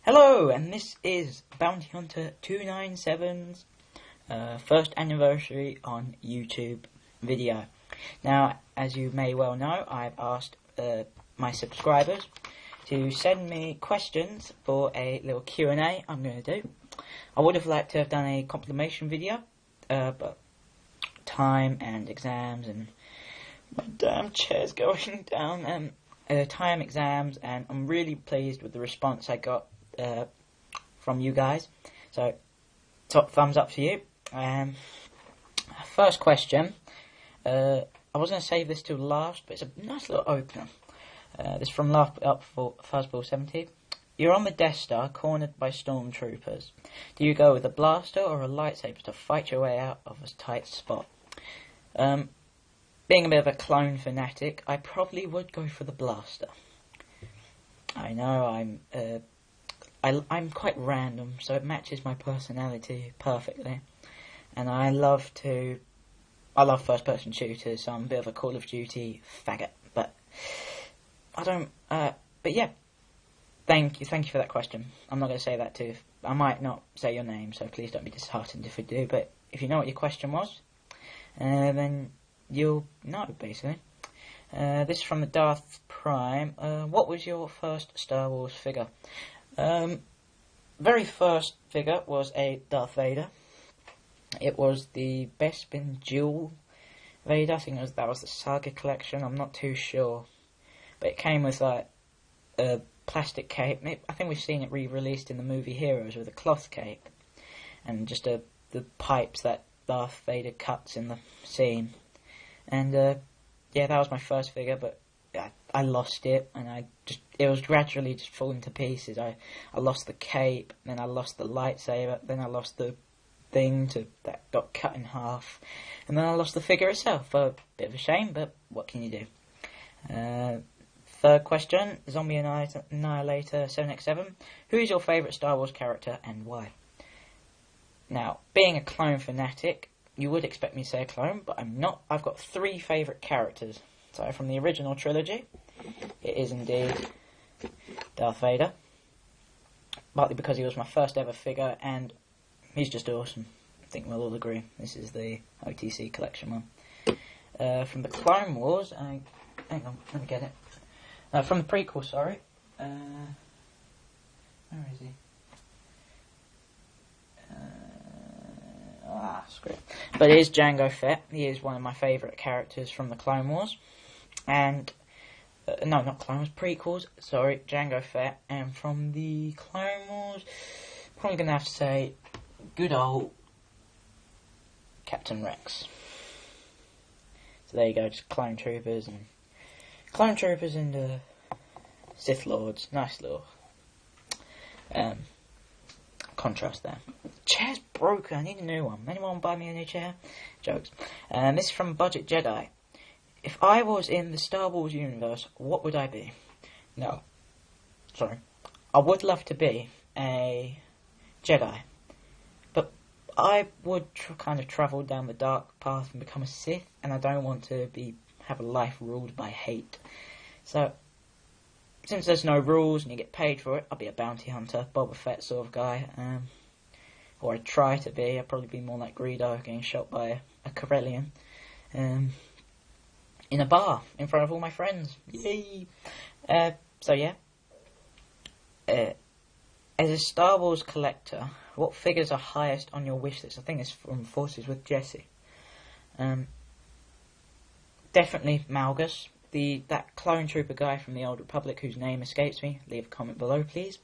Hello, and this is BountyHunter297's first anniversary on YouTube video. Now, as you may well know, I've asked my subscribers to send me questions for a little Q&A I'm going to do. I would have liked to have done a compilation video, but time and exams and my damn chair's going down, time, exams, and I'm really pleased with the response I got from you guys, so top thumbs up for you. First question, I was going to save this till last, but it's a nice little opener. This is from Laugh Up for Fuzzball 70. You're on the Death Star, cornered by stormtroopers. Do you go with a blaster or a lightsaber to fight your way out of a tight spot? Being a bit of a clone fanatic, I probably would go for the blaster. I know I'm quite random, so it matches my personality perfectly. And I love first-person shooters, so I'm a bit of a Call of Duty faggot. But yeah, thank you for that question. I'm not going to say that too. I might not say your name, so please don't be disheartened if I do. But if you know what your question was, then you'll know, basically. This is from the Darth Prime. What was your first Star Wars figure? Very first figure was a Darth Vader. It was the Bespin Dual Vader. I think that was the Saga collection. I'm not too sure, but it came with like a plastic cape. I think we've seen it re-released in the movie Heroes with a cloth cape and just the pipes that Darth Vader cuts in the scene. And yeah, that was my first figure, but I lost it, and it was gradually just falling to pieces. I lost the cape, then I lost the lightsaber, then I lost the thing that got cut in half, and then I lost the figure itself. A bit of a shame, but what can you do? Third question, Zombie Annihilator 7x7. Who is your favourite Star Wars character and why? Now, being a clone fanatic, you would expect me to say a clone, but I'm not. I've got three favourite characters. So from the original trilogy, it is indeed Darth Vader. Partly because he was my first ever figure, and he's just awesome. I think we'll all agree. This is the OTC collection one. From the Clone Wars, hang on, let me get it. From the prequel, sorry. Where is he? Screw it. But it is Jango Fett. He is one of my favourite characters from the Clone Wars. And, no, not Clone Wars, prequels, sorry, Jango Fett. And from the Clone Wars, probably going to have to say, good old Captain Rex. So there you go, just Clone Troopers and Sith Lords. Nice little contrast there. Chair's broken, I need a new one. Anyone buy me a new chair? Jokes. This is from Budget Jedi. If I was in the Star Wars universe, what would I be? No. Sorry. I would love to be a Jedi. But I would kind of travel down the dark path and become a Sith, and I don't want to have a life ruled by hate. So, since there's no rules and you get paid for it, I'll be a bounty hunter, Boba Fett sort of guy. Or I'd try to be. I'd probably be more like Greedo, getting shot by a Corellian. In a bar, in front of all my friends. Yay! So yeah. As a Star Wars collector, what figures are highest on your wish list? I think it's from Forces with Jesse. Definitely Malgus. That clone trooper guy from the Old Republic whose name escapes me. Leave a comment below, please.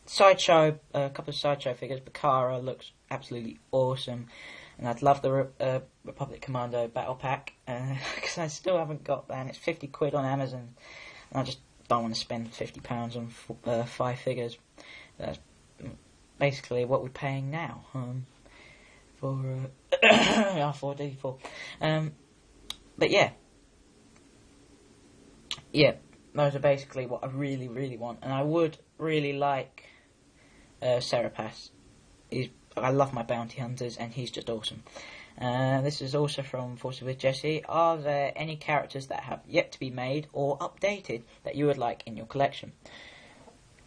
Sideshow, a couple of Sideshow figures. Bakara looks absolutely awesome. And I'd love the Republic Commando Battle Pack, because I still haven't got that, and it's 50 quid on Amazon, and I just don't want to spend £50 on 5 figures. That's basically what we're paying now, for R4D4. But yeah, those are basically what I really, really want, and I would really like Serapas. I love my bounty hunters, and he's just awesome. This is also from Forces with Jesse. Are there any characters that have yet to be made or updated that you would like in your collection?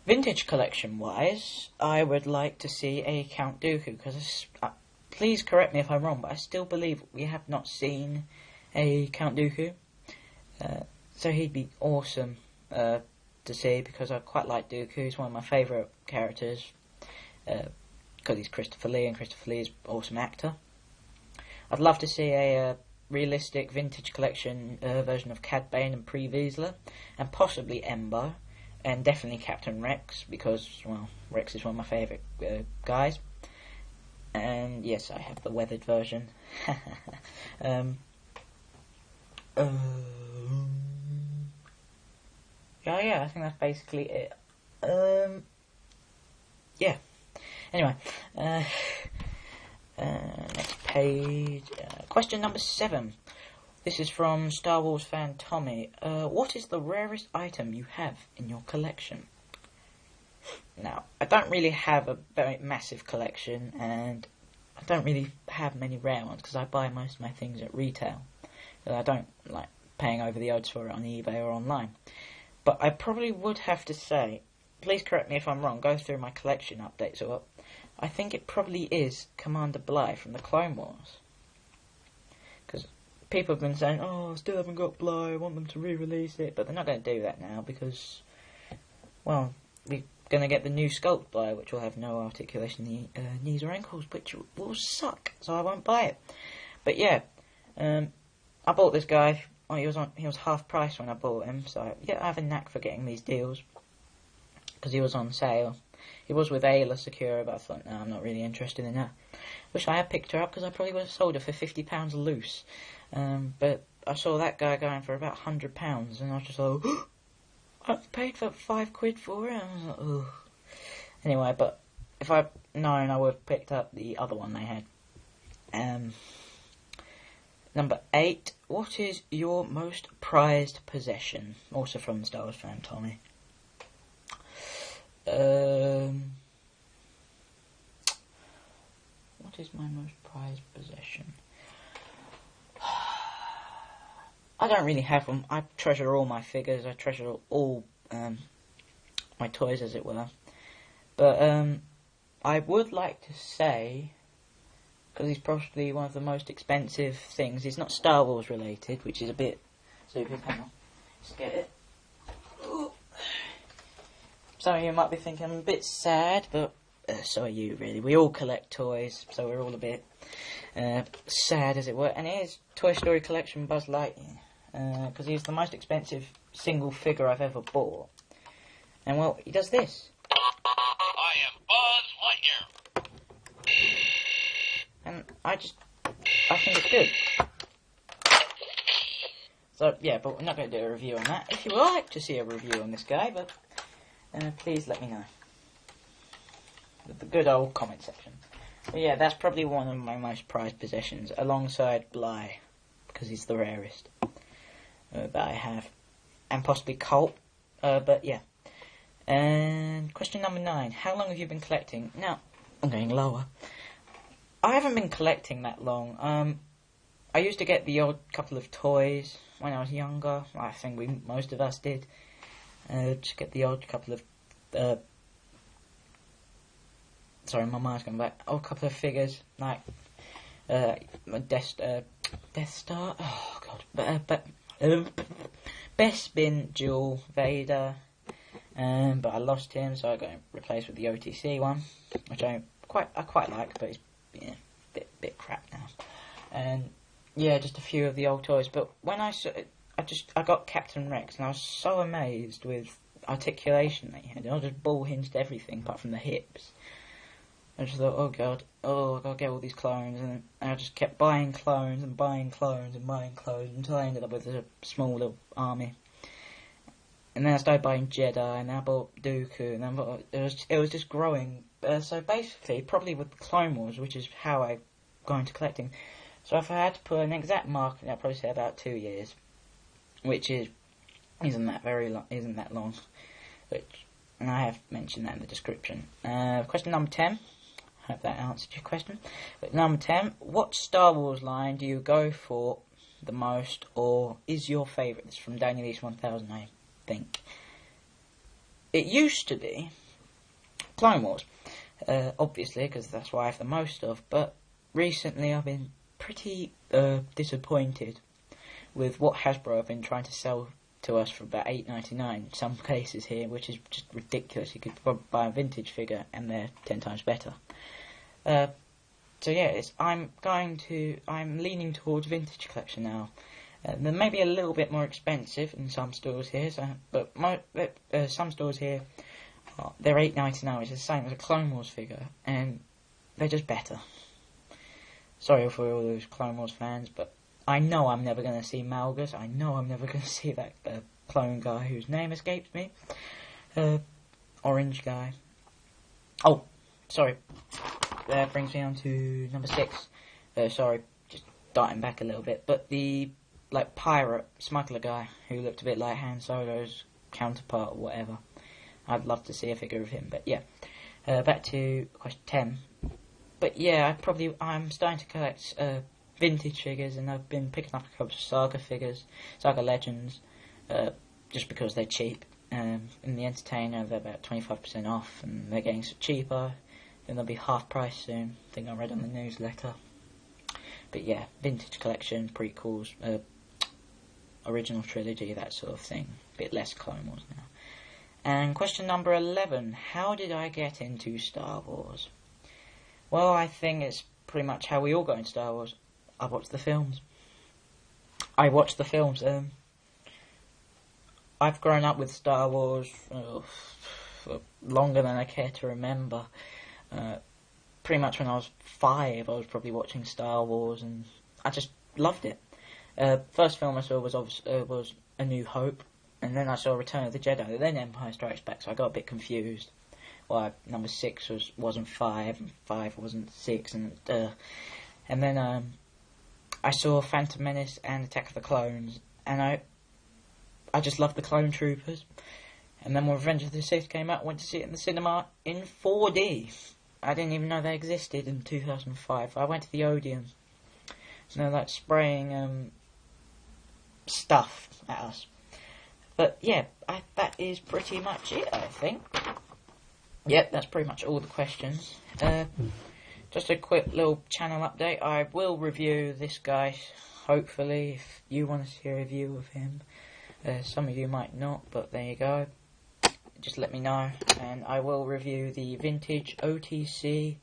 Vintage collection wise, I would like to see a Count Dooku, because please correct me if I'm wrong, but I still believe we have not seen a Count Dooku. So he'd be awesome to see, because I quite like Dooku. He's one of my favourite characters, because he's Christopher Lee, and Christopher Lee is an awesome actor. I'd love to see a realistic vintage collection version of Cad Bane and Pre Vizsla, and possibly Embo, and definitely Captain Rex, because, well, Rex is one of my favourite guys. And yes, I have the weathered version. Yeah, I think that's basically it. Yeah. Anyway, next page. Question number 7. This is from Star Wars fan Tommy. What is the rarest item you have in your collection? Now, I don't really have a very massive collection, and I don't really have many rare ones, because I buy most of my things at retail. So I don't like paying over the odds for it on eBay or online. But I probably would have to say, please correct me if I'm wrong, go through my collection updates, or I think it probably is Commander Bly from the Clone Wars. Because people have been saying, oh, I still haven't got Bly, I want them to re-release it, but they're not going to do that now, because, well, we're going to get the new sculpt Bly, which will have no articulation in the knees or ankles, which will suck, so I won't buy it. But yeah, I bought this guy. Oh, he was half price when I bought him, so yeah, I have a knack for getting these deals, because he was on sale. He was with Ayla Secura, but I thought, no, I'm not really interested in that. Wish I had picked her up, because I probably would have sold her for £50 loose. But I saw that guy going for about £100, and I was just like, oh, I've paid for £5 for it. And I was like, oh. Anyway, but if I'd known, I would have picked up the other one they had. Number 8. What is your most prized possession? Also from Star Wars fan Tommy. What is my most prized possession? I don't really have them. I treasure all my figures. I treasure all my toys, as it were. But I would like to say, because he's probably one of the most expensive things. He's not Star Wars related, which is a bit stupid. Hang on, let's get it. Ooh. Some of you might be thinking I'm a bit sad, but so are you, really. We all collect toys, so we're all a bit sad, as it were. And it is Toy Story Collection Buzz Lightyear, because he's the most expensive single figure I've ever bought. And well, he does this. I am Buzz Lightyear. And I think it's good. So, yeah, but we're not going to do a review on that. If you would like to see a review on this guy, but please let me know. The good old comment section. But yeah, that's probably one of my most prized possessions, alongside Bly, because he's the rarest that I have. And possibly Colt, but yeah. And question number 9. How long have you been collecting? Now, I'm going lower. I haven't been collecting that long. I used to get the odd couple of toys when I was younger. I think most of us did. Just get the odd couple of... sorry, my mind's going back. Odd couple of figures, like Death Star. Oh god, Bespin Duel Vader. But I lost him, so I got him replaced with the OTC one, which I quite like, but he's bit crap now. And yeah, just a few of the old toys. But when I got Captain Rex, and I was so amazed with articulation that he had. I was just ball hinged everything apart from the hips. I just thought, oh god, I gotta get all these clones, and I just kept buying clones and buying clones and buying clones until I ended up with a small little army. And then I started buying Jedi, and then I bought Dooku, and then it was just growing. So basically, probably with the Clone Wars, which is how I got into collecting. So if I had to put an exact mark, I'd probably say about 2 years, which isn't that long. And I have mentioned that in the description. Question number 10. Hope that answered your question. But number 10, what Star Wars line do you go for the most, or is your favourite? This is from Daniel East 1000, I think. It used to be Clone Wars, obviously, because that's what I have the most of, but recently I've been pretty disappointed with what Hasbro have been trying to sell to us for about $8.99 in some cases here, which is just ridiculous. You could probably buy a vintage figure and they're 10 times better. So yeah, I'm leaning towards vintage collection now. They may be a little bit more expensive in some stores here, but some stores here, they're $8.99, which is the same as a Clone Wars figure, and they're just better. Sorry for all those Clone Wars fans, but I know I'm never going to see Malgus. I know I'm never going to see that clone guy whose name escapes me. Orange guy. Oh, sorry. That brings me on to number 6. Sorry, just darting back a little bit. But the pirate smuggler guy who looked a bit like Han Solo's counterpart or whatever. I'd love to see a figure of him. But yeah, back to question 10. But yeah, I'm starting to collect vintage figures, and I've been picking up a couple of Saga figures, Saga Legends, just because they're cheap. In the Entertainer, they're about 25% off, and they're getting cheaper. Then they'll be half price soon. I think I read on the newsletter. But yeah, vintage collection, prequels, original trilogy, that sort of thing. A bit less Clone Wars now. And question number 11, how did I get into Star Wars? Well, I think it's pretty much how we all got into Star Wars. I watched the films. I've grown up with Star Wars for longer than I care to remember. Pretty much when I was 5, I was probably watching Star Wars, and I just loved it. First film I saw was A New Hope, and then I saw Return of the Jedi, then Empire Strikes Back, so I got a bit confused. Why number 6 wasn't 5, and 5 wasn't 6, and then I saw Phantom Menace and Attack of the Clones, and I just loved the Clone Troopers. And then when Revenge of the Sith came out, I went to see it in the cinema in 4D. I didn't even know they existed in 2005. I went to the Odeon. So they're spraying stuff at us. But yeah, that is pretty much it, I think. Yep, that's pretty much all the questions. Just a quick little channel update. I will review this guy, hopefully, if you want to see a review of him. Some of you might not, but there you go. Just let me know, and I will review the vintage OTC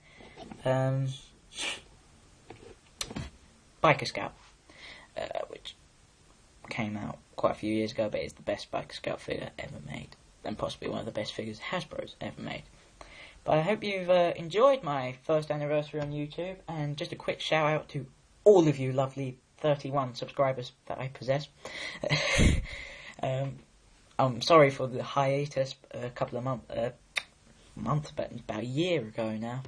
Biker Scout, which came out quite a few years ago, but it's the best Biker Scout figure ever made, and possibly one of the best figures Hasbro's ever made. But I hope you've enjoyed my first anniversary on YouTube, and just a quick shout out to all of you lovely 31 subscribers that I possess. I'm sorry for the hiatus a couple of months, about a year ago now,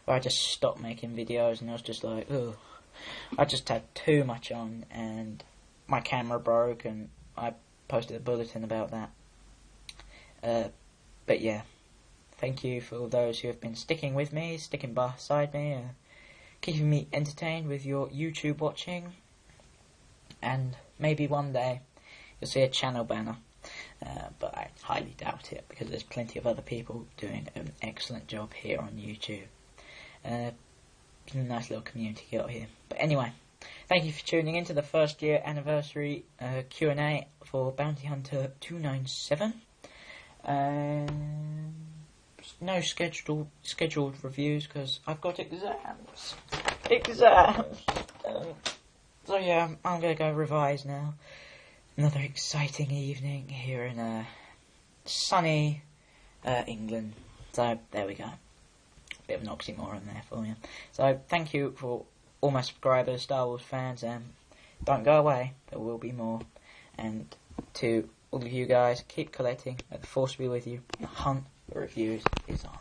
where I just stopped making videos, and I was just like, ugh. I just had too much on, and my camera broke, and I posted a bulletin about that. But yeah, thank you for those who have been sticking with me, sticking beside me, keeping me entertained with your YouTube watching, and maybe one day you'll see a channel banner. But I highly doubt it, because there's plenty of other people doing an excellent job here on YouTube. It's a nice little community out here. But anyway, thank you for tuning in to the first year anniversary Q&A for BountyHunter297. No scheduled reviews, because I've got exams. So yeah, I'm going to go revise now. Another exciting evening here in sunny England. So there we go. Bit of an oxymoron there for you. So thank you for all my subscribers, Star Wars fans, and don't go away. There will be more. And to all of you guys, keep collecting. Let the force be with you. The hunt for reviews is on.